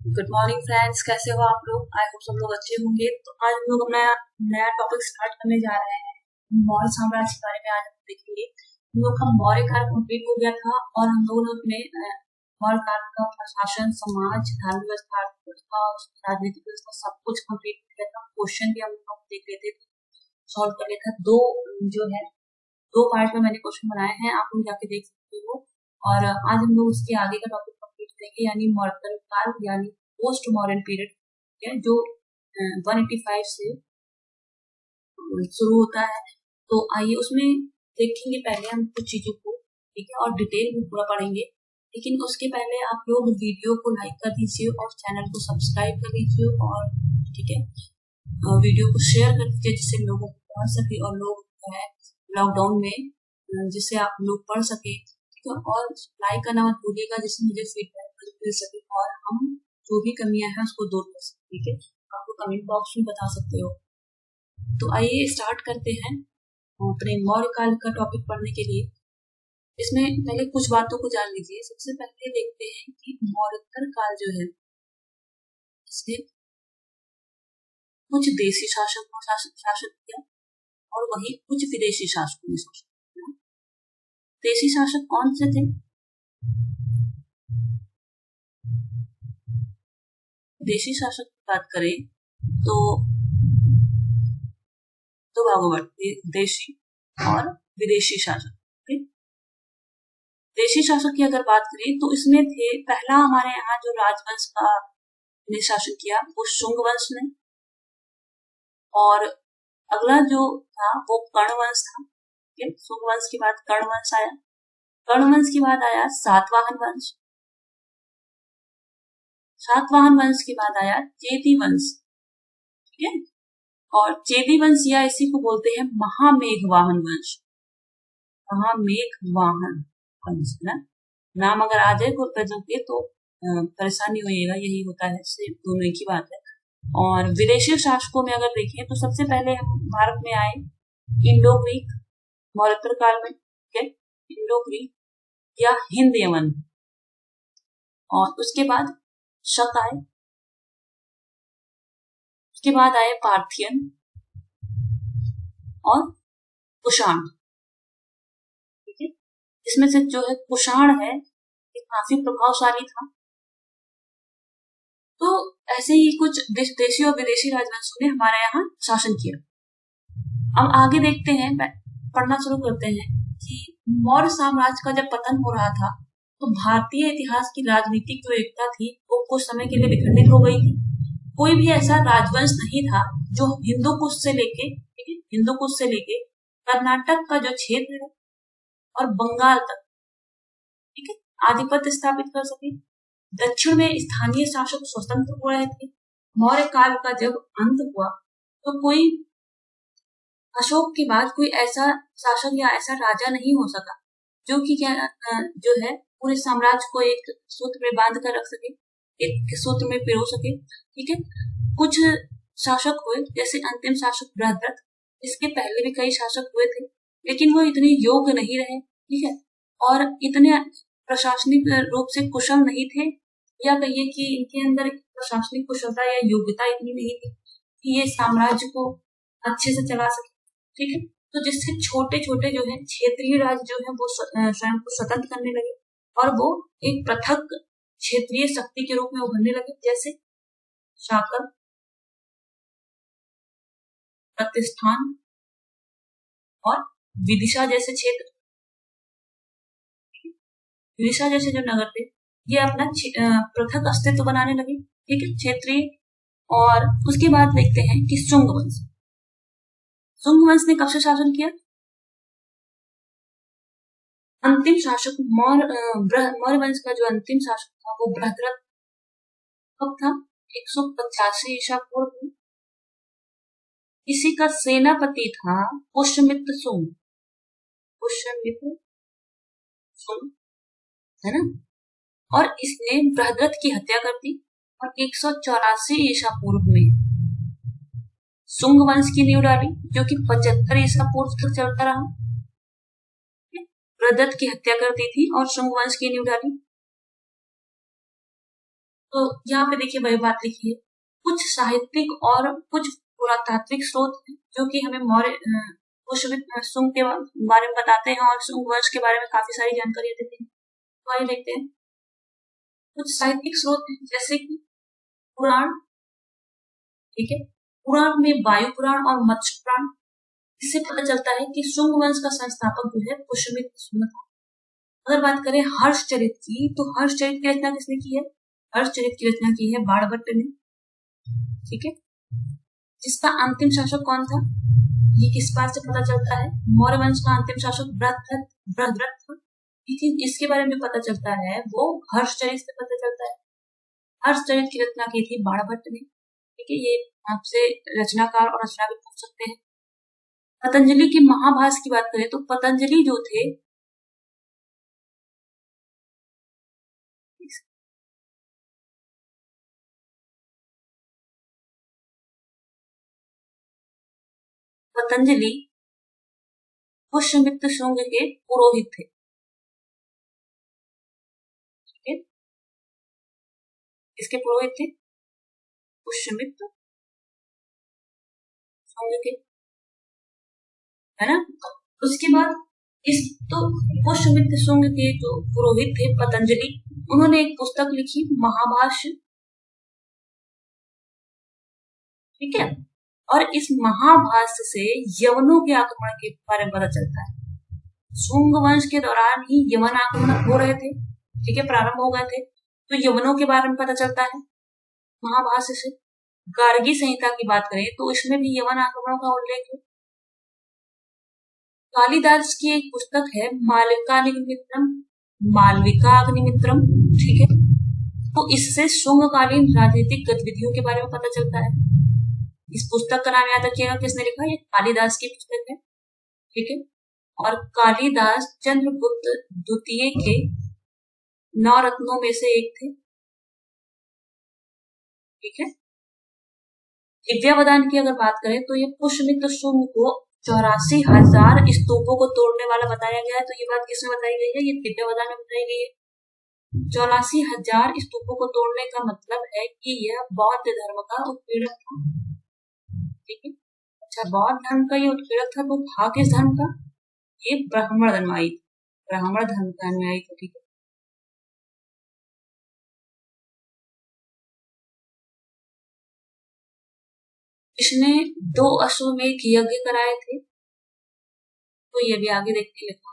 Good morning friends, कैसे हो आप लोग? आई होप सब लोग अच्छे होंगे। तो आज हम लोग अपना नया टॉपिक स्टार्ट करने जा रहे हैं। मौर्य साम्राज्य के बारे में आज हम देखेंगे। हम लोग का मौर्य काल कंप्लीट हो गया था और हम लोगों ने अपने मौर्य काल का प्रशासन, समाज, धार्मिक व्यवस्था, अर्थव्यवस्था, राजनीतिक व्यवस्था सब कुछ कंप्लीट किया था। क्वेश्चन भी हम लोग देख लेते थे, सॉल्व कर लेते थे। दो जो है दो पार्ट में मैंने क्वेश्चन बनाए हैं, आप लोग जाके देख सकते हो। और आज हम लोग उसके आगे का टॉपिक कंप्लीट करेंगे, यानी मॉडर्न काल यानी पोस्ट मॉडर्न पीरियड है, जो 185 से शुरू होता है। तो आइए उसमें देखेंगे पहले हम कुछ चीजों को, ठीक है, और डिटेल में पूरा पढ़ेंगे। लेकिन उसके पहले आप लोग वीडियो को लाइक कर दीजिए और चैनल को सब्सक्राइब कर दीजिए, और ठीक है वीडियो को शेयर कर दीजिए जिससे लोगों को पढ़ सके और लोग जो है लॉकडाउन में जिससे आप लोग पढ़ सके, ठीक है। और लाइक करना मत भूलिएगा जिससे मुझे फीडबैक मिल सके और हम जो भी कमियां हैं उसको दूर कर सकते, ठीक है। आप लोग कमेंट बॉक्स में बता सकते हो। तो आइए स्टार्ट करते हैं अपने मौर्य काल का टॉपिक पढ़ने के लिए। इसमें पहले कुछ बातों को जान लीजिए। सबसे पहले देखते हैं कि मौर्योत्तर काल जो है इसने कुछ देशी शासकों शासित किया और वही कुछ विदेशी शासकों ने शासित किया। देशी शासक कौन से थे? देशी शासक की बात करें तो दो भागों में देशी और विदेशी शासक। देशी शासक की अगर बात करें तो इसमें थे, पहला हमारे यहाँ जो राजवंश का ने शासन किया वो शुंग वंश ने, और अगला जो था वो कर्ण वंश था। शुंग वंश के बाद कर्ण वंश आया, कर्ण वंश के बाद आया सातवाहन वंश, सातवाहन वंश के बाद आया चेदी वंश, ठीक है। और चेदी वंश या इसी को बोलते हैं महामेघवाहन वंश, महामेघवाहन वंश ना। नाम अगर आ जाए को के तो परेशानी होइएगा, यही होता है, सिर्फ दोनों एक ही बात है। और विदेशी शासकों में अगर देखें तो सबसे पहले हम भारत में आए इंडो ग्रीक मौर्योत्तर काल में, ठीक है, इंडो ग्रीक या हिंद यमन, और उसके बाद शक आए, उसके बाद आए पार्थियन और कुषाण, ठीक है। इसमें से जो है कुषाण है ये काफी प्रभावशाली था। तो ऐसे ही कुछ देशी और विदेशी राजवंशों ने हमारे यहाँ शासन किया। अब आगे देखते हैं, पढ़ना शुरू करते हैं कि मौर्य साम्राज्य का जब पतन हो रहा था तो भारतीय इतिहास की राजनीतिक जो एकता थी वो कुछ समय के लिए विखंडित हो गई थी। कोई भी ऐसा राजवंश नहीं था जो हिंदू कुश से लेके कर्नाटक का जो क्षेत्र है और बंगाल तक, ठीक है, आधिपत्य स्थापित कर सके। दक्षिण में स्थानीय शासक स्वतंत्र हो रहे थे। मौर्य काल का जब अंत हुआ तो कोई अशोक के बाद कोई ऐसा शासक या ऐसा राजा नहीं हो सका जो कि जो है पूरे साम्राज्य को एक सूत्र में बांध कर रख सके, एक सूत्र में पिरो सके, ठीक है। कुछ शासक हुए, जैसे अंतिम शासक बृहद्रथ, इसके पहले भी कई शासक हुए थे लेकिन वो इतने योग्य नहीं रहे, ठीक है, और इतने प्रशासनिक रूप से कुशल नहीं थे, या कहिए कि इनके अंदर प्रशासनिक कुशलता या योग्यता इतनी नहीं थी कि ये साम्राज्य को अच्छे से चला सके, ठीक है। तो जिससे छोटे छोटे जो है क्षेत्रीय राज्य जो है वो स्वयं को स्वतंत्र करने लगे और वो एक पृथक क्षेत्रीय शक्ति के रूप में उभरने लगे, जैसे शाकल, प्रतिष्ठान और विदिशा जैसे क्षेत्र। विदिशा जैसे जो नगर थे ये अपना पृथक अस्तित्व बनाने लगे, ठीक है, क्षेत्रीय। और उसके बाद देखते हैं कि शुंग वंश, शुंग वंश ने कब से शासन किया? अंतिम शासक मौर्य वंश का जो अंतिम शासक था वो बृहद्रथ कब था? 185 ईसा पूर्व। इसी का सेनापति था पुष्यमित्र शुंग, पुष्यमित्र शुंग, है ना। और इसने बृहद्रथ की हत्या कर दी और 184 ईसा पूर्व में शुंग वंश की नींव डाली, जो कि 75 ईसा पूर्व तक चलता रहा। बृहद्रथ की हत्या कर दी थी और शुंग वंश की नींव डाली। तो यहाँ पे देखिए वही बात लिखी है, कुछ साहित्यिक और कुछ पुरातात्विक स्रोत हैं जो कि हमें शुंग के बारे में बताते हैं और शुंग वंश के बारे में काफी सारी जानकारी देते हैं। तो आइए देखते हैं कुछ साहित्यिक स्रोत हैं, जैसे कि पुराण, ठीक है, पुराण में वायु पुराण और मत्स्य पुराण। इससे पता चलता है कि शुंग वंश का संस्थापक जो है पुष्यमित्र शुंग था। अगर बात करें हर्षचरित की, तो हर्षचरित की रचना किसने की है? हर्षचरित की रचना की है बाणभट्ट ने, ठीक है। जिसका अंतिम शासक कौन था, ये किस बात से पता चलता है? मौर्य वंश का अंतिम शासक बृहद्रथ था। लेकिन इसके बारे में पता चलता है वो हर्षचरित से पता चलता है। हर्षचरित की रचना की थी बाणभट्ट ने, ठीक है। ये आपसे रचनाकार और रचनाविद पूछ सकते हैं। पतंजलि के महाभाष्य की बात करें तो पतंजलि जो थे, पतंजलि पुष्यमित्र शुंग के पुरोहित थे, ठीक है। किसके पुरोहित थे? पुष्यमित्र शुंग के, है ना। उसके बाद पुष्यमित्र शुंग के जो पुरोहित थे पतंजलि, उन्होंने एक पुस्तक लिखी महाभाष्य, ठीक है। और इस महाभाष्य से यवनों के आक्रमण के बारे में पता चलता है। शुंग वंश के दौरान ही यवन आक्रमण हो रहे थे, ठीक है, प्रारंभ हो गए थे। तो यवनों के बारे में पता चलता है महाभाष्य से। गार्गी संहिता की बात करें तो इसमें भी यवन आक्रमणों का उल्लेख है। कालिदास की एक पुस्तक है मालविकाग्निमित्रम, ठीक है। तो इससे शुंगकालीन राजनीतिक गतिविधियों के बारे में पता चलता है। इस पुस्तक का नाम याद रखिएगा, किसने लिखा? ये कालिदास की पुस्तक है, ठीक है। और कालिदास चंद्रगुप्त द्वितीय के 9 रत्नों में से एक थे, ठीक है। दिव्यावदान की अगर बात करें तो ये पुष्यमित्र शुंग को 84,000 स्तूपों को तोड़ने वाला बताया गया है। तो ये बात किसमें बताई गई है? ये दिव्यावदान में बताई गई है। 84,000 स्तूपों को तोड़ने का मतलब है कि यह बौद्ध धर्म का उत्पीड़क था, ठीक है। अच्छा, बौद्ध धर्म का ये उत्पीड़क था, तो था किस धर्म का? ये ब्राह्मण धर्माई, ब्राह्मण धर्म का अनुयायी था, ठीक है। इसने 2 अश्वमेध यज्ञ कराए थे, तो ये भी आगे देखते लिखा।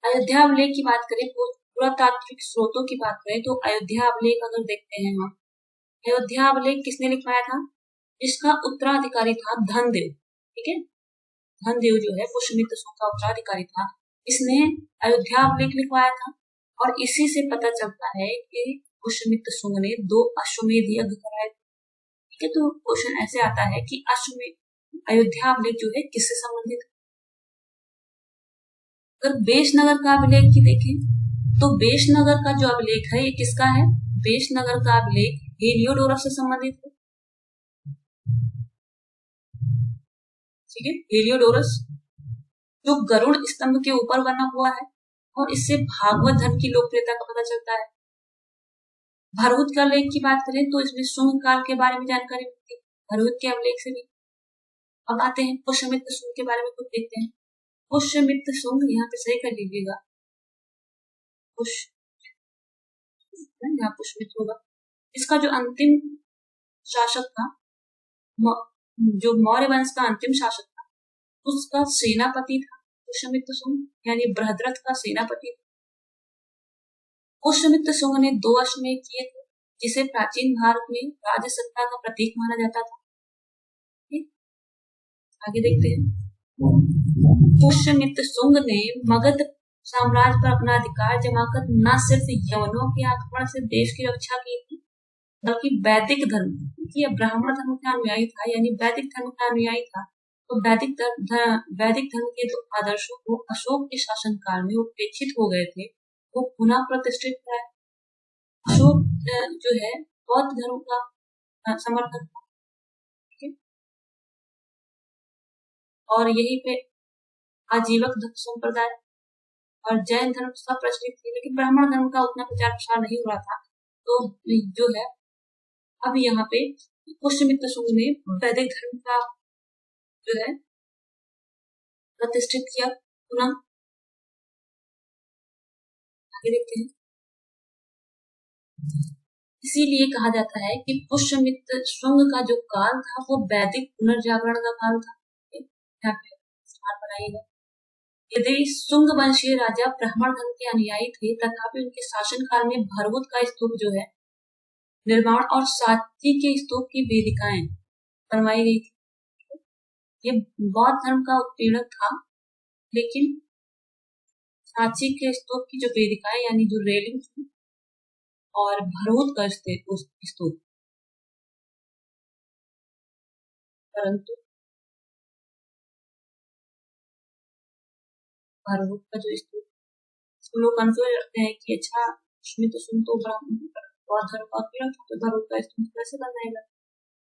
अयोध्या अभिलेख की बात करें, पुरातात्विक स्रोतों की बात करें तो अयोध्या अभिलेख अगर देखते हैं हम, अयोध्या अभिलेख किसने लिखवाया था? इसका उत्तराधिकारी था धनदेव, ठीक है। धनदेव जो है पुष्यमित्र शुंग का उत्तराधिकारी था। इसने अयोध्या अभिलेख लिखवाया था और इसी से पता चलता है कि पुष्यमित्र शुंग ने 2 अश्वमेध यज्ञ कराए, ठीक है। तो क्वेश्चन ऐसे आता है कि अयोध्या अभिलेख जो है किससे संबंधित? अगर बेशनगर का अभिलेख की देखें तो बेशनगर का जो अभिलेख है ये किसका है? बेशनगर का अभिलेख हेलियोडोरस से संबंधित है, ठीक है। हेलियोडोरस जो गरुड़ स्तंभ के ऊपर बना हुआ है और इससे भागवत धर्म की लोकप्रियता का पता चलता है। भरहुत का लेख की बात करें तो इसमें शुंग काल के बारे में जानकारी मिलती है, भरहुत के अभिलेख से भी। अब आते हैं पुष्यमित्र शुंग के बारे में कुछ देखते हैं। पुष्यमित्र शुंग, यहाँ पे सही कर लीजिएगा, यहाँ पुष्यमित्र होगा। इसका जो अंतिम शासक था, जो मौर्य वंश का अंतिम शासक था, उसका सेनापति था पुष्यमित्र शुंग, यानी बृहद्रथ का सेनापति। पुष्यमित्र शुंग ने 2 अश्वमेध किए थे, जिसे प्राचीन भारत में राजसत्ता का प्रतीक माना जाता था। आगे देखते हैं। पुष्यमित्र शुंग ने मगध साम्राज्य पर अपना अधिकार जमाकर न सिर्फ यवनों के आक्रमण से देश की रक्षा की थी, बल्कि वैदिक धर्म, क्योंकि ब्राह्मण धर्म का अनुयायी था, यानी वैदिक धर्म का अनुयायी था, तो वैदिक धर्म के जो आदर्शों को अशोक के शासनकाल में उपेक्षित हो गए थे, वो पुनः प्रतिष्ठित है। अशोक जो है बौद्ध धर्म का समर्थक था, ठीक है। और यहीं पे आजीवक संप्रदाय और जैन धर्म सब प्रचलित थे, लेकिन ब्राह्मण धर्म का उतना प्रचार प्रसार नहीं हो रहा था। तो जो है अब यहाँ पे पुष्यमित्र शुंग ने वैदिक धर्म का जो है प्रतिष्ठित किया पुनः। आगे देखते हैं। इसीलिए कहा जाता है कि पुष्यमित्र शुंग का जो काल था वो वैदिक पुनर्जागरण का काल था। यहाँ पे स्टार बनाइएगा। यदि शुंग वंशीय राजा ब्राह्मण धर्म के अनुयायी थे, तथापि उनके शासन काल में भरहुत का स्तूप जो है निर्माण और साथी के स्तूप की वेदिकाएं बनवाई गई थी। ये बौद्ध धर्म का उत्पीड़क था, लेकिन साथी के स्तूप की जो वेदिकाएं यानी जो रेलिंग थी और भरहुत का स्तूप, परंतु भरहुत का जो स्तूप, लोग कंफ्यूज रखते हैं कि अच्छा उसमें तो सुन तो बौद्ध धर्म का उत्पीड़क था, तो भरहुत का स्तूप कैसे बनाएगा?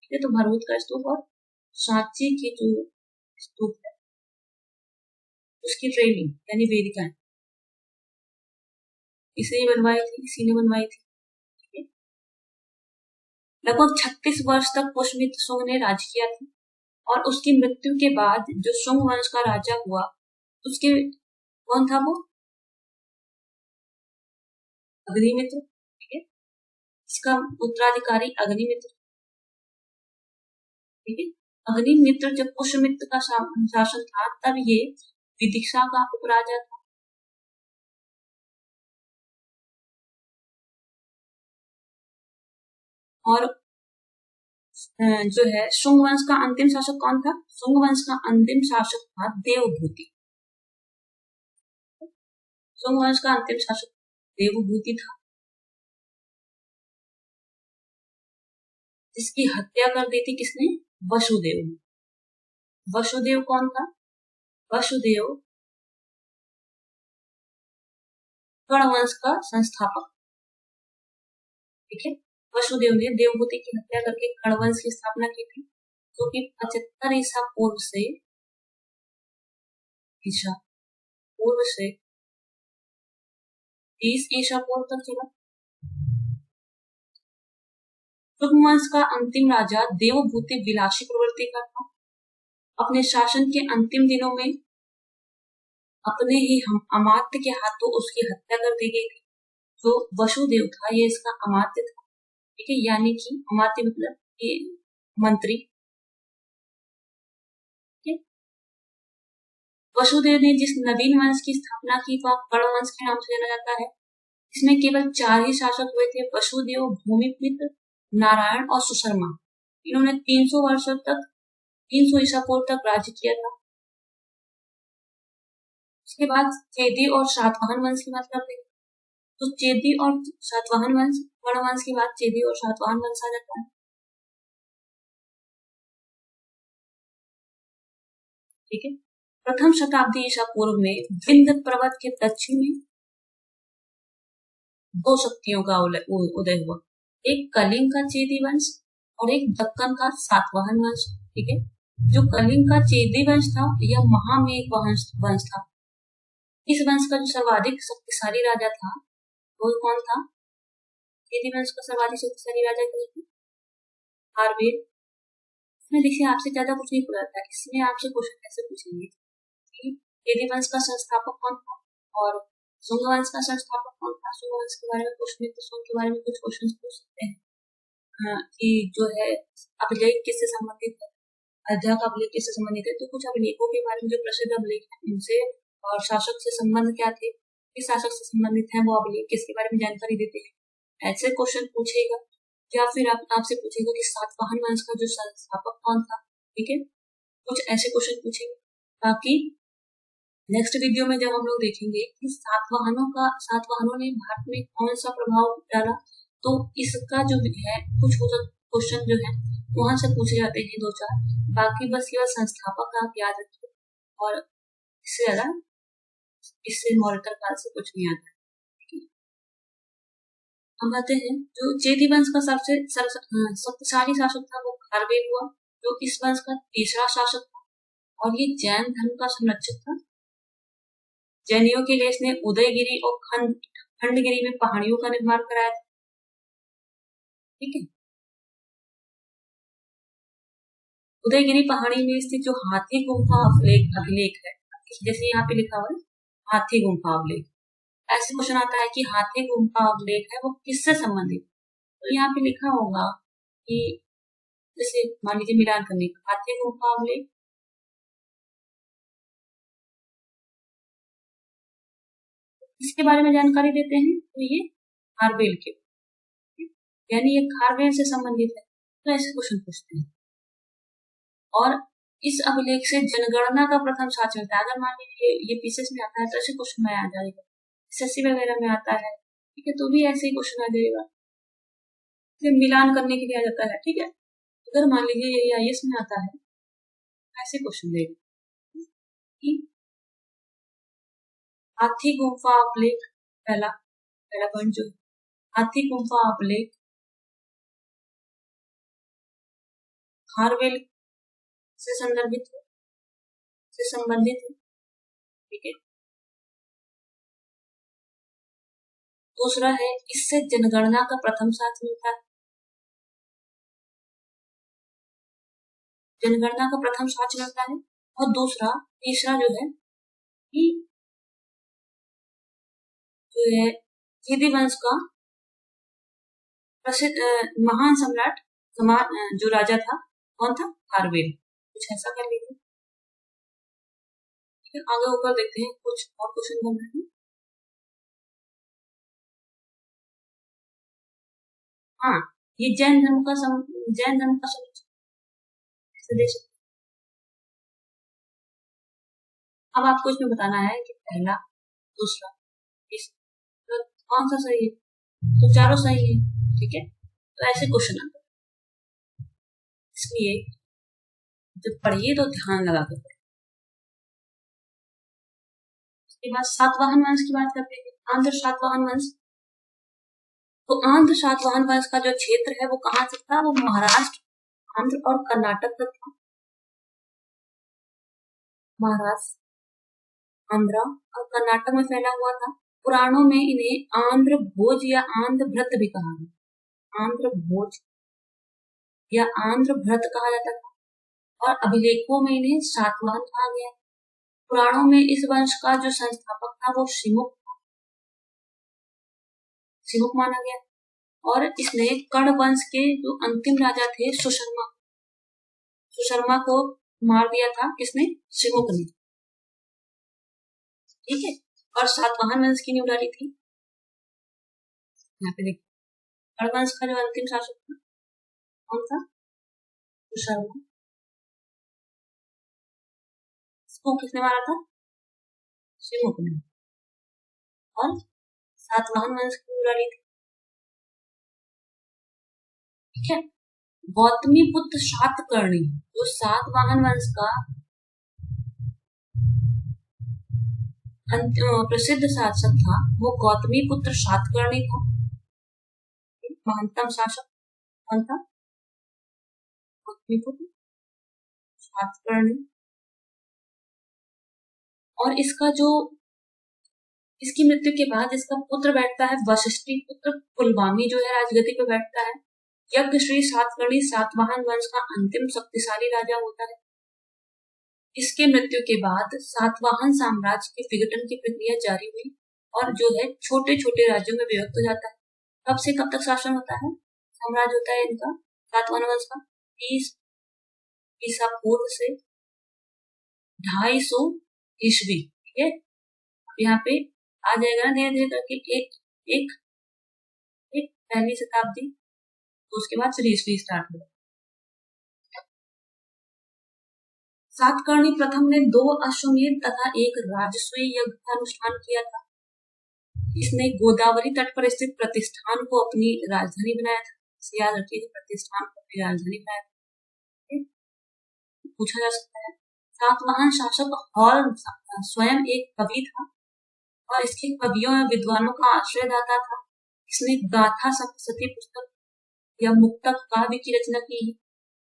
ठीक है, तो भरहुत का स्तूप और सांची की जो स्तूप है उसकी ट्रेनिंग यानी वेदिकाएं इसे बनवाई थी, इसी ने बनवाई थी। लगभग 36 वर्ष तक पुष्यमित्र शुंग ने राज किया था और उसकी मृत्यु के बाद जो शुंग वंश का राजा हुआ उसके कौन था वो? अग्निमित्र। ठीक है, इसका उत्तराधिकारी अग्निमित्र। ठीक है, अग्निमित्र जब पुष्यमित्र का शासन था तब ये विदिशा का उपराजा था। और जो है शुंग वंश का अंतिम शासक कौन था? शुंग वंश का अंतिम शासक था देवभूति। शुंग वंश का अंतिम शासक देवभूति था, जिसकी हत्या कर दी थी किसने? वसुदेव ने। वसुदेव कौन था? वसुदेव कर्ण वंश का संस्थापक। ठीक है, वसुदेव ने देवभूति की हत्या करके कर्ण वंश की स्थापना की थी, जो कि 75 ईसा पूर्व से 30 ईसा पूर्व तक चला। शुंग वंश का अंतिम राजा देवभूति विलासी प्रवृत्ति का था। अपने शासन के अंतिम दिनों में अपने ही अमात्य के हाथों उसकी हत्या कर दी गई थी। जो वसुदेव था ये इसका अमात्य था। ठीक है, यानी कि अमात्य मतलब ये मंत्री। वसुदेव ने जिस नवीन वंश की स्थापना की वह कर्ण वंश के नाम से जाना जाता है। इसमें केवल 4 ही शासक हुए थे, वसुदेव, भूमिपुत्र, नारायण और सुशर्मा। इन्होंने 300 वर्षों तक 300 ईसा पूर्व तक राज्य किया था। उसके बाद चेदी और सातवाहन वंश की बात करते हैं। तो चेदी और सातवाहन वंश, कर्ण वंश के बाद चेदी और सातवाहन वंश आ जाता है। ठीक है, प्रथम शताब्दी ईसा पूर्व में विंध्य पर्वत के दक्षिण में 2 शक्तियों का उदय हुआ। एक कलिंग का चेदी वंश और एक दक्कन का सातवाहन वंश। ठीक है, जो कलिंग का चेदी वंश था यह महामेघ वंश था। इस वंश का जो सर्वाधिक शक्तिशाली राजा था वो कौन था? चेदी वंश का सर्वाधिक शक्तिशाली राजा कौन था? हार्वेल। इसमें देखिए आपसे ज्यादा कुछ नहीं पूछा था, इसमें आपसे क्वेश्चन कैसे पूछेंगे? चेदी वंश का संस्थापक कौन था और शुंग वंश का संस्थापक कौन था? शुंग वंश के बारे में पुष्यमित्र शुंग के बारे में कुछ क्वेश्चन पूछ सकते हैं। हाँ, कि जो है अभिलेख किससे संबंधित है, अयोध्या का अभिलेख किससे संबंधित है? तो कुछ अभिलेखों के बारे में जो प्रसिद्ध अभिलेख है उनसे और शासक से संबंध क्या थे, किस शासक से संबंधित है वो अभिलेख, किसके बारे में जानकारी देते हैं, ऐसे क्वेश्चन पूछेगा। या फिर आपसे पूछेगा कि सातवाहन वंश का जो संस्थापक कौन था। ठीक है, कुछ ऐसे क्वेश्चन पूछेगा ताकि नेक्स्ट वीडियो में जब हम लोग देखेंगे कि सातवाहनों ने भारत में कौन सा प्रभाव डाला, तो इसका जो है कुछ क्वेश्चन जो है वहां से पूछे जाते हैं 2-4। बाकी बस केवल संस्थापक आप याद रखिए और इससे ज्यादा इससे मौर्य काल से कुछ नहीं आता। हम कहते हैं जो चेदी वंश का सबसे शक्तिशाली शासक था वो खारवेल हुआ, जो इस वंश का तीसरा शासक था और ये जैन धर्म का संरक्षक था। जैनियों के लिए इसने उदयगिरी और खंडगिरी में पहाड़ियों का निर्माण कराया था। ठीक है। उदयगिरी पहाड़ी में स्थित जो हाथी गुम्फा अभिलेख है, जैसे यहाँ पे लिखा हुआ है हाथी गुम्फा अभिलेख, ऐसे क्वेश्चन आता है कि हाथी गुम्फा अभिलेख है वो किससे संबंधित, तो यहाँ पे लिखा होगा कि जैसे मान लीजिए मिलान करने का हाथी गुम्फा अभिलेख, इसके बारे में जानकारी देते हैं तो ये खारवेल के, यानी ये खारवेल से संबंधित है, तो ऐसे क्वेश्चन पूछते हैं। और इस अभिलेख से जनगणना का प्रथम साक्ष्य मिलता है। अगर मान लीजिए ये पीसेस में आता है तो ऐसे क्वेश्चन में आ जाएगा, एसएससी वगैरह में आता है, ठीक है, तो भी ऐसे ही क्वेश्चन आ जाएगा, फिर मिलान करने के लिए आ जाता है, ठीक है। अगर मान लीजिए ये आईएएस में आता है, ऐसे क्वेश्चन देगा कि हाथी गुम्फा अभिलेख, पहला पॉइंट जो हाथी गुम्फा अभिलेख खारवेल से संदर्भित है, से संबंधित है, ठीक है। दूसरा है इससे जनगणना का प्रथम साक्ष्य मिलता है, जनगणना का प्रथम साक्ष्य मिलता है। और दूसरा तीसरा जो है कि जो है चेदी वंश का प्रसिद्ध महान सम्राट जो राजा था, कौन था, खारवेल, कुछ ऐसा कर लीजिए। आगे ऊपर देखते हैं कुछ और क्वेश्चन बन रहे हैं। हाँ, ये जैन धर्म का अब आपको इसमें बताना है कि पहला, दूसरा, तीसरा, तो कौन सा सही है, तो चारों सही है, ठीक है। तो ऐसे क्वेश्चन आते हैं, इसलिए जब पढ़िए तो ध्यान लगा कर पढ़िए। उसके बाद सातवाहन वंश की बात करते हैं, आंध्र सातवाहन वंश। तो आंध्र सातवाहन वंश का जो क्षेत्र है वो कहाँ से था, वो महाराष्ट्र, आंध्र और कर्नाटक तक था। महाराष्ट्र, आंध्र और कर्नाटक में फैला हुआ था। पुराणों में इन्हें आंध्र भोज या आंध्र भ्रत भी कहा है, आंध्र भोज या आंध्र भ्रत कहा जाता था, और अभिलेखों में इन्हें सातवाहन कहा गया। पुराणों में इस वंश का जो संस्थापक था वो सिमुक माना गया, और इसने कर्ण वंश के जो अंतिम राजा थे सुशर्मा को मार दिया था, किसने, सिमुक ने, ठीक है। और सातवाहन वंश की नींव डाली थी। यहाँ पे देखिए कर्ण वंश का जो अंतिम शासक था कौन था, सुशर्मा, इसको किसने मारा था, सिमुक ने, और सातवाहन वंश की नींव डाली थी, ठीक है। गौतमी पुत्र सातकर्णी, जो सातवाहन वंश का प्रसिद्ध शासक था, वो गौतमी पुत्र सातकर्णी था, महानतम शासक कौन था, गौतमी पुत्र सातकर्णी। और इसकी मृत्यु के बाद इसका पुत्र बैठता है वशिष्ठी पुत्र पुलवामी, जो है राजगद्दी पे बैठता है। यज्ञ श्री सातकर्णी सातवाहन वंश का अंतिम शक्तिशाली राजा होता है। इसके मृत्यु के बाद सातवाहन साम्राज्य के विघटन की प्रक्रिया जारी हुई, और जो है छोटे छोटे राज्यों में विभक्त हो जाता है। कब से कब तक शासन होता है, साम्राज्य होता है इनका सातवाहन वंश का 30 ईसा पूर्व से 250 ईस्वी, ठीक है। यहाँ पे आ जाएगा धीरे धीरे करके एक पहली शताब्दी, तो उसके बाद फिर ईस्वी स्टार्ट हुआ। सातकर्णी प्रथम ने 2 अश्वमेध तथा 1 राजसूय यज्ञ का अनुष्ठान किया था। इसने गोदावरी तट पर स्थित प्रतिष्ठान को अपनी राजधानी बनाया था। याद रखिए, प्रतिष्ठान को अपनी राजधानी बनाया था। पूछा जा सकता है, सातवाहन शासक हॉर्न स्वयं एक कवि था और इसके कवियों और विद्वानों का आश्रयदाता था। इसने गाथा सप्तशती पुस्तक या मुक्तक काव्य की रचना की है।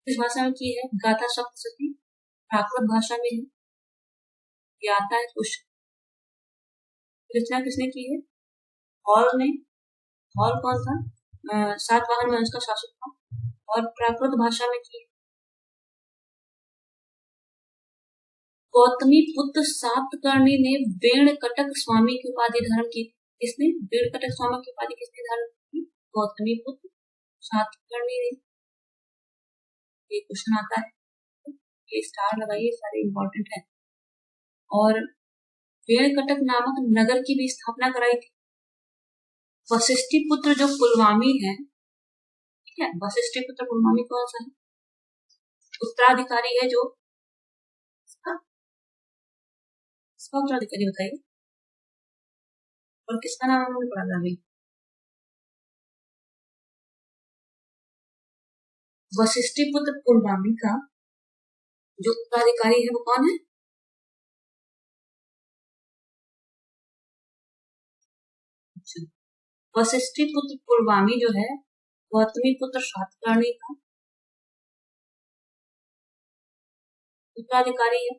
किस भाषा में की है, गाथा सप्तशती प्राकृत भाषा में है, ये आता है क्वेश्चन। रचना किसने की है, हॉल ने, हॉल कौन था, सातवाहन वंश का शासक था और प्राकृत भाषा में की। गौतमी पुत्र सातकर्णी ने वेणकटक स्वामी की उपाधि धारण की। किसने वेणकटक स्वामी की उपाधि किसने धारण की? गौतमी पुत्र सातकर्णी ने। ये क्वेश्चन आता है, ये स्टार लगाइए, सारे इंपॉर्टेंट है। और वेणकटक नामक नगर की भी स्थापना कराई थी। वशिष्ठी पुत्र जो पुलवामी है, ठीक है, वशिष्ठी पुत्र पुलवामी कौन सा है? उत्तराधिकारी है जो इसका उत्तराधिकारी बताइए। और किसका नाम हमने पढ़ा था अभी? वशिष्ठी पुत्र पुलवामी का जो उत्तराधिकारी है वो कौन है? वशिष्ठी पुत्र पुलवामी जो है गौतमी पुत्र सातकर्णी का उत्तराधिकारी है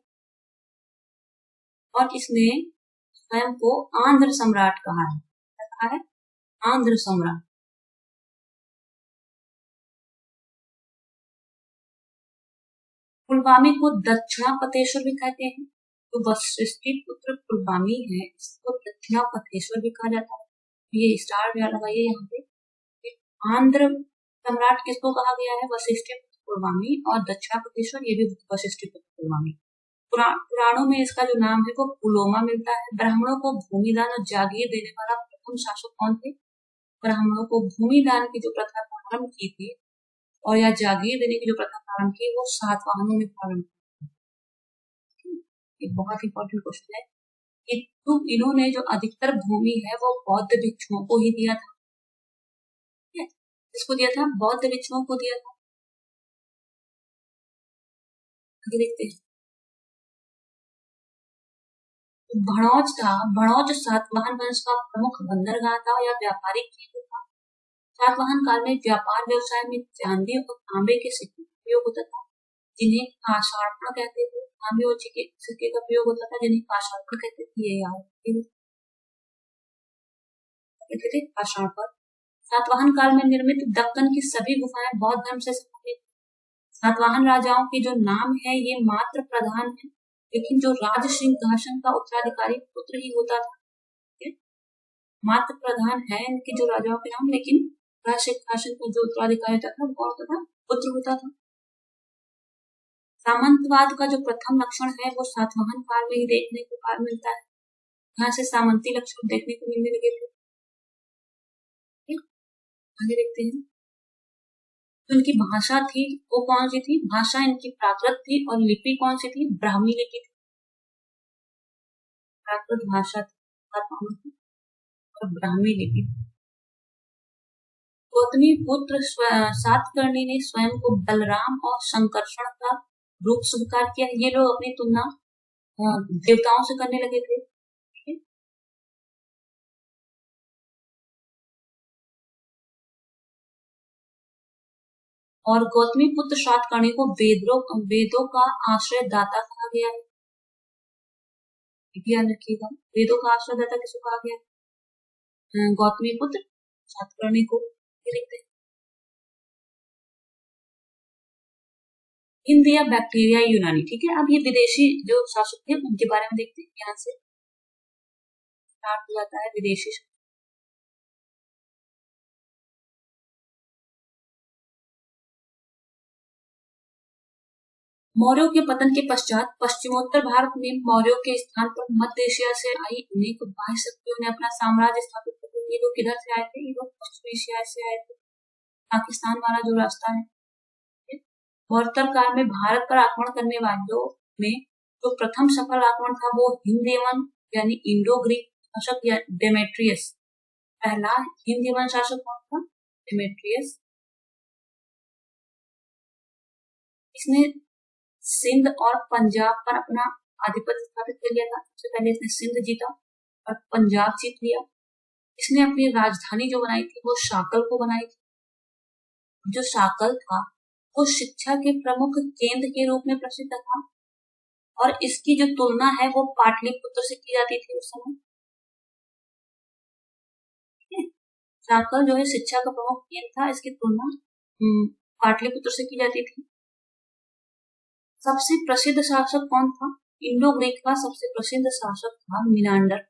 और इसने स्वयं को आंध्र सम्राट कहा है। क्या कहा है? आंध्र सम्राट। पुलवामी को दक्षिणापथेश्वर भी कहते हैं। तो वशिष्ठी पुत्र पुलवामी है, इसको दक्षिणापथेश्वर भी कहा जाता है। ये स्टार भी लगाइए यहाँ पे। आंध्र सम्राट किसको कहा गया है? वशिष्ठी पुत्र पुलवामी। और दक्षिणापथेश्वर ये भी वशिष्ठी पुत्र पुलवामी। पुराणों में इसका जो नाम है वो पुलोमा मिलता है। ब्राह्मणों को भूमिदान और जागीर देने वाला प्रथम शासक कौन थे? ब्राह्मणों को भूमिदान की जो प्रथा प्रारंभ की थी और या जागीर देने की जो प्रथा प्रारंभ की वो सातवाहनों ने प्रारंभ की। ये बहुत इंपॉर्टेंट क्वेश्चन है कि तो इन्होंने जो अधिकतर भूमि है वो बौद्ध भिक्षुओं को ही दिया था। किसको दिया था? बौद्ध भिक्षुओं को दिया था। आगे देखते हैं। भणौज था। भणौज सातवाहन वंश का प्रमुख बंदरगाह था या व्यापारिक केंद्र था। सातवाहन काल में व्यापार व्यवसाय में चांदी और तांबे के सिक्के का प्रयोग होता था, जिन्हें काशार्पण कहते थे। तांबे और सिक्के का प्रयोग होता था जिन्हें काशार्पण कहते थे। ये याद कहते थे काशार्पण। सातवाहन काल में निर्मित दक्कन की सभी गुफाएं बौद्ध धर्म से संबंधित। सातवाहन राजाओं के जो नाम है ये मात्र प्रधान है, लेकिन जो राज सिंहासन का उत्तराधिकारी पुत्र ही होता था। मात्र प्रधान है इनके जो राजाओं के नाम, लेकिन राज सिंहासन का जो उत्तराधिकारी होता था वो कौन होता था? पुत्र होता था। सामंतवाद का जो प्रथम लक्षण है वो सातवाहन काल में ही देखने को मिलता है। यहाँ से सामंती लक्षण देखने को मिलने लगे थे। आगे देखते हैं। तो इनकी भाषा थी वो कौन सी थी? भाषा इनकी प्राकृत थी और लिपि कौन सी थी? ब्राह्मी लिपि थी। प्राकृत भाषा थी और ब्राह्मी लिपि। गौतमी पुत्र सातकर्णी ने स्वयं को बलराम और संकर्षण का रूप स्वीकार किया। ये लोग अपनी तुलना देवताओं से करने लगे थे। और गौतमी पुत्र सातकर्णी को वेदों का आश्रय दाता कहा गया है। ध्यान रखिएगा, वेदों का आश्रय दाता किसको कहा गया है? गौतमी पुत्र सातकर्णी को। लिखते हैं हिंद या बैक्टीरिया यूनानी। ठीक है, अब ये विदेशी जो शासक थे उनके बारे में देखते हैं। यहाँ से स्टार्ट हो जाता है विदेशी। मौर्यों के पतन के पश्चात पश्चिमोत्तर भारत में मौर्यों के स्थान पर मध्य एशिया से आई अनेक बाह्य शक्तियों ने अपना साम्राज्य स्थापित कर दिया। ये लोग किधर से आए थे? ये लोग पश्चिम एशिया से आए थे। पाकिस्तान वाला जो रास्ता है। मौर्योत्तर काल में भारत पर आक्रमण करने वालों में जो प्रथम सफल आक्रमण था वो हिंद यवन यानी इंडो ग्रीक शासक या डेमेट्रियस। पहला हिंद यवन शासक कौन था? डेमेट्रियस। इसने सिंध और पंजाब पर अपना आधिपत्य स्थापित कर लिया था। सबसे पहले इसने सिंध जीता और पंजाब जीत लिया। इसने अपनी राजधानी जो बनाई थी वो शाकल को बनाई थी। जो शाकल था वो शिक्षा के प्रमुख केंद्र के रूप में प्रसिद्ध था और इसकी जो तुलना है वो पाटलिपुत्र से की जाती थी उस समय। जाकर जो है शिक्षा का प्रमुख केंद्र था। इसकी तुलना पाटलिपुत्र से की जाती थी। सबसे प्रसिद्ध शासक कौन था? इंडो ग्रीक का सबसे प्रसिद्ध शासक था मिनांडर।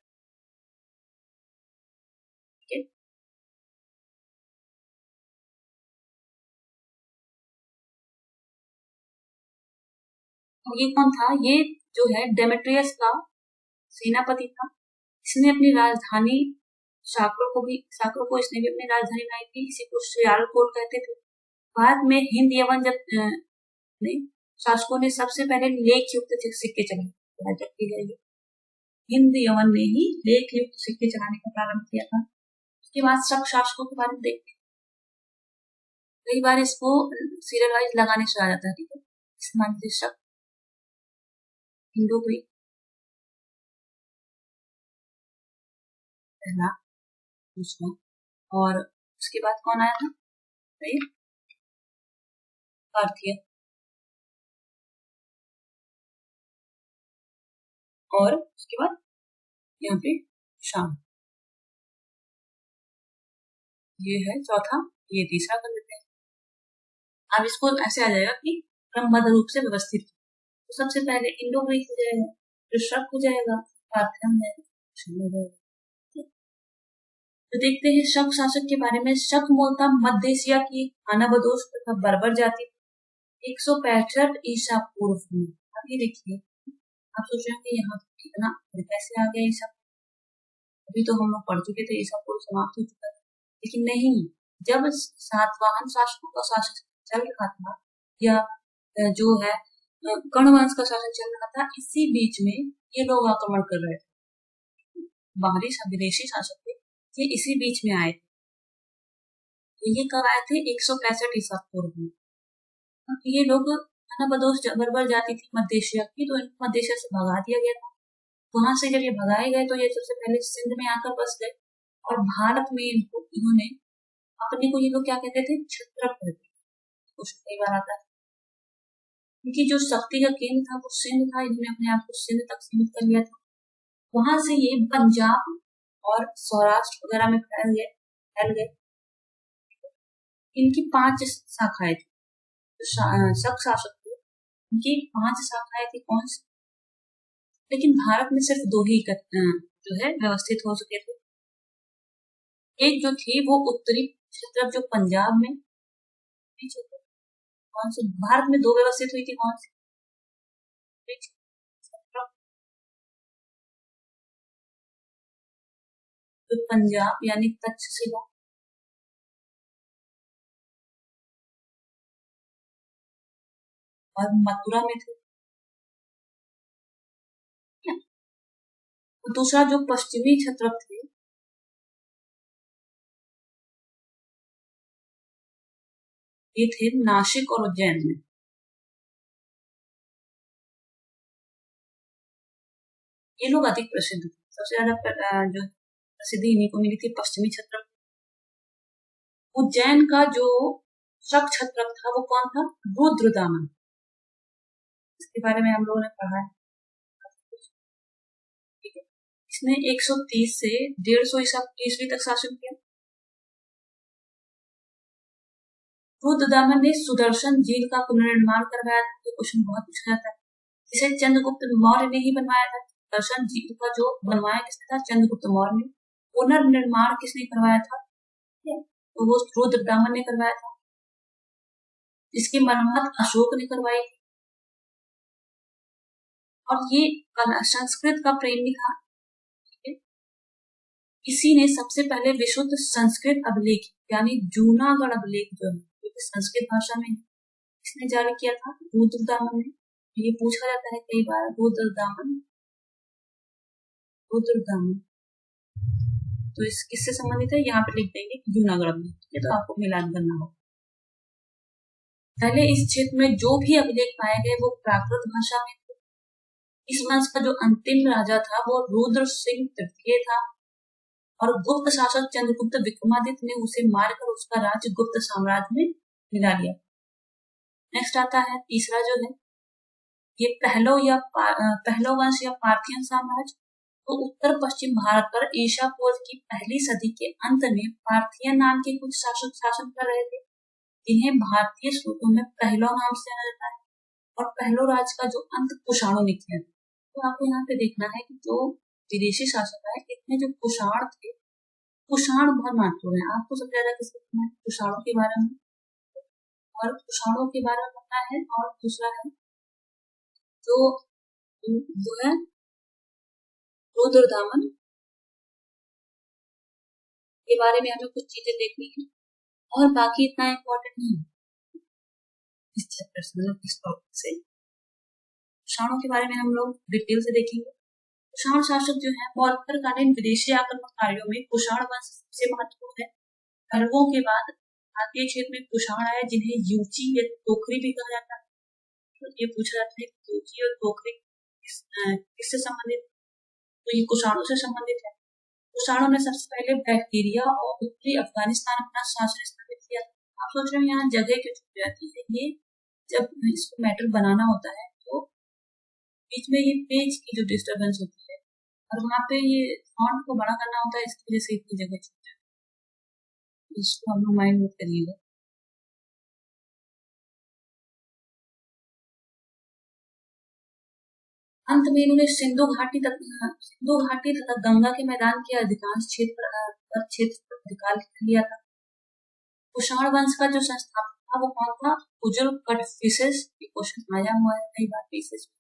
ये कौन था? ये जो है डेमेट्रियस का सेनापति था। इसने अपनी राजधानी शाक्रो को इसने भी अपनी राजधानी बनाई थी। इसी को सियालकोट कहते थे। भारत में हिंद यवन शासकों ने सबसे पहले लेख युक्त सिक्के चलाए। हिंद यवन ने ही लेख युक्त सिक्के चलाने का प्रारंभ किया था। उसके बाद सब शासकों के बारे में देखते हैं। कई बार इसको सीरियल वाइज लगाने से आ जाता है। ठीक है, इसमें शक इंडो ग्रीक पहला, दूसरा, और उसके बाद कौन आया था? पार्थिया, और उसके बाद यहाँ पे शाम। ये है चौथा, ये तीसरा कर लेते हैं। अब इसको ऐसे आ जाएगा कि क्रमबद्ध रूप से व्यवस्थित। तो सबसे पहले इंडो ग्रीक हो जाएगा, फिर शक हो जाएगा, पार्थियन है, तो देखते हैं शक शासक के बारे में। शक मूलतः मध्य एशिया की हानाबदोश तथा बर्बर जाति 165 ईसा पूर्व में। अभी देखिए, आप सोच रहे हैं कि यहाँ कितना कैसे आ गया ईसा? अभी तो हम लोग पढ़ चुके थे, ईसा पूर्व समाप्त हो चुका था। लेकिन नहीं, जब सातवाहन शासकों का शासन चल रहा था, या जो है कर्ण वंश का शासन चल रहा था, इसी बीच में ये लोग आक्रमण कर रहे थे। बाहरी विदेशी शासक थे, ये इसी बीच में आए थे। तो ये कब आए थे? 165 ईसा पूर्व में। ये लोग हानाबदोश बर्बर जाति थी मध्य एशिया की, तो इनको मध्य एशिया से भगा दिया गया था। वहां से जब ये भगाए गए, तो ये सबसे पहले सिंध में आकर बस गए, और भारत में इन्होंने अपने को, ये लोग क्या कहते थे? क्षत्रप कहते थे। कुछ कई बार आता है, क्योंकि जो शक्ति का केंद्र था वो सिंध था। इन्होंने अपने आप को सिंध तक सीमित कर लिया था। वहां से ये पंजाब और सौराष्ट्र वगैरह में फैल गए। इनकी 5 शाखाएं थी। शक शासक थे, इनकी 5 शाखाएं थी। कौन सी? लेकिन भारत में सिर्फ 2 ही जो है व्यवस्थित हो सके थे। एक जो थी वो उत्तरी क्षेत्र, जो पंजाब में, कौन सी? भारत में 2 व्यवस्थित हुई थी। कौन सी? तो पंजाब यानी तक्षशिला, और मथुरा में थे। दूसरा जो पश्चिमी क्षत्रप थे, ये थे नासिक और उज्जैन में। ये लोग अधिक प्रसिद्ध थे। सबसे ज्यादा जो प्रसिद्धि इन्हीं को मिली थी, पश्चिमी क्षत्रप। उज्जैन का जो शक क्षत्रप था वो कौन था? रुद्रदामन। इसके बारे में हम लोगों ने पढ़ा है। ठीक है, इसने 130 से 150 ईस्वी तक शासन किया। रुद्रदामन ने सुदर्शन झील का पुनर्निर्माण करवाया था। ये क्वेश्चन बहुत पूछा जाता है। इसे चंद्रगुप्त मौर्य ने ही बनवाया था। सुदर्शन झील का जो बनवाया किसने था? चंद्रगुप्त मौर्य ने। पुनर्निर्माण किसने करवाया था? तो वो रुद्रदामन ने करवाया था। इसकी मरम्मत अशोक ने करवाई थी। और ये संस्कृत का प्रेमी था। इसी ने सबसे पहले विशुद्ध संस्कृत अभिलेख, यानी जूनागढ़ अभिलेख जो है संस्कृत भाषा में, इसने जारी किया था, रुद्रदामन ने। ये पूछा जाता है कई बार, रुद्रदामन। तो इस किससे संबंधित है? यहाँ पे लिख देंगे जूनागढ़ अभिलेख। ये तो आपको मिलान करना होगा। पहले इस क्षेत्र में जो भी अभिलेख पाए गए वो प्राकृत भाषा में थे। इस वंश का जो अंतिम राजा था वो रुद्र सिंह तृतीय था, और गुप्त शासक चंद्रगुप्त विक्रमादित्य ने उसे मारकर उसका राज्य गुप्त साम्राज्य में मिला लिया। नेक्स्ट आता है तीसरा जो है, ये पहलो वंश या पार्थियन साम्राज्य। तो उत्तर पश्चिम भारत पर ईसा पूर्व की पहली सदी के अंत में पार्थियन नाम के कुछ शासक शासन कर रहे थे, जिन्हें भारतीय स्रोतों में पहलो नाम से जाना जाता है, और पहलो राज का जो अंत कुषाणों ने किया था। तो आपको यहाँ पे देखना है कि जो विदेशी शासक है, इसमें जो कुषाण थे, कुषाण बहुत महत्वपूर्ण है। आपको सबसे ज्यादा किसके पढ़ना है? कुषाणों के बारे में, और कुषाणों के बारे में पढ़ना है। और दूसरा है जो जो है रुद्रदामन के बारे में हमें कुछ चीजें देखनी है, और बाकी इतना इम्पोर्टेंट नहीं है इस चैप्टर से, इस टॉपिक से। कुषाणों के बारे में हम लोग डिटेल से देखेंगे। कुषाण शासक जो है वो उत्तरकालीन विदेशी आक्रमणकारियों में कुषाण वंश सबसे महत्वपूर्ण है। पल्लवों के बाद भारतीय क्षेत्र में कुषाण आए, जिन्हें यूची या तोखरी भी कहा जाता है। तो ये पूछा जाता है कि यूची और तोखरी किससे संबंधित? तो ये कुषाणों से संबंधित है। कुषाणों ने सबसे पहले बैक्टीरिया और उत्तरी अफगानिस्तान अपना शासन स्थापित किया। आप सोच रहे हो यहाँ जगह क्यों छूट जाती है? ये जब इसको मैटर बनाना होता है तो बीच में ये पेज की जो डिस्टर्बेंस होती है, और वहाँ पे ये फॉन्ट को बड़ा करना होता है, इसकी वजह से इतनी जगह छूट जाती है। इसको हम लोग माइंड में करिएगा। अंत में इन्होंने सिंधु घाटी तथा गंगा के मैदान के अधिकांश क्षेत्र पर अधिकार कर लिया था। कुषाण वंश का जो संस्थापक था वो कौन था? उजुल कटफिसेस। क्वेश्चन आया हुआ है कई बार पीसेस में।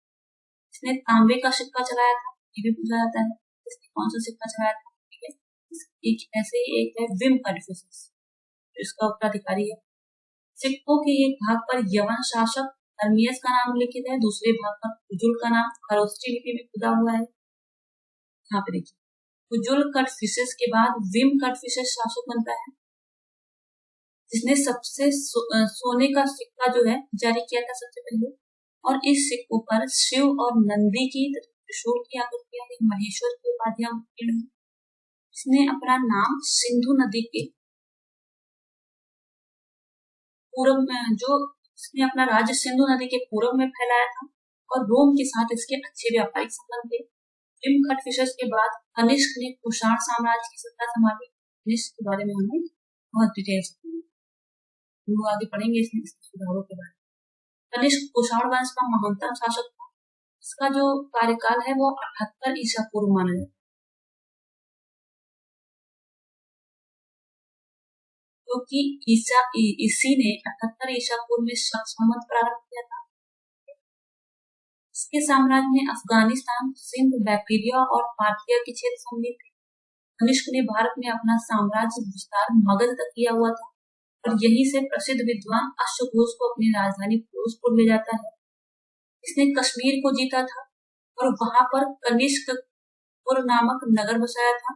इसने तांबे का सिक्का चलाया था, ये भी पूछा जाता है। इसने कौन सा सिक्का चलाया था? ठीक है, एक ऐसे ही एक है विम कटफिसेस, इसका उत्तराधिकारी है। सिक्कों के एक भाग पर यवन शासक हर्मियस का नाम लिखित है, दूसरे भाग पर उजुल का नाम खरोष्टी लिपि में खुदा हुआ है। यहाँ पे देखिए, उजुल कटफिसेस के बाद विम कटफिसेस शासक बनता है, जिसने सबसे सोने का सिक्का जो है जारी किया था सबसे पहले। और इस सिक्कों पर शिव और नंदी की त्रिशूल की आकृतियां है, महेश्वर की उपाधियां उत्कीर्ण है। इसने अपना नाम सिंधु नदी के पूर्व में इसने अपना राज्य सिंधु नदी के पूर्व में फैलाया था, और रोम के साथ इसके अच्छे व्यापारिक संबंध थे। विम कटफिसेस के बाद कनिष्क ने कुषाण साम्राज्य की सत्ता संभाली। कनिष्क के बारे में हमें बहुत डिटेल से हम लोग आगे पढ़ेंगे इसमें सुधारों के बारे में। कनिष्क कुषाण वंश का महानतम शासक था। इसका जो कार्यकाल है वो 78 ईसा पूर्व माना जाता है, क्योंकि इसी ने 78 ईसा पूर्व में संवत प्रारंभ किया था। इसके साम्राज्य में अफगानिस्तान, सिंध, बैक्टीरिया और पार्थिया के क्षेत्र सम्मिलित थे। कनिष्क ने भारत में अपना साम्राज्य विस्तार मगध तक किया हुआ था, और यहीं से प्रसिद्ध विद्वान अश्वघोष को अपनी राजधानी फिरोजपुर ले जाता है। इसने कश्मीर को जीता था, और वहां पर कनिष्कपुर नामक नगर बसाया था।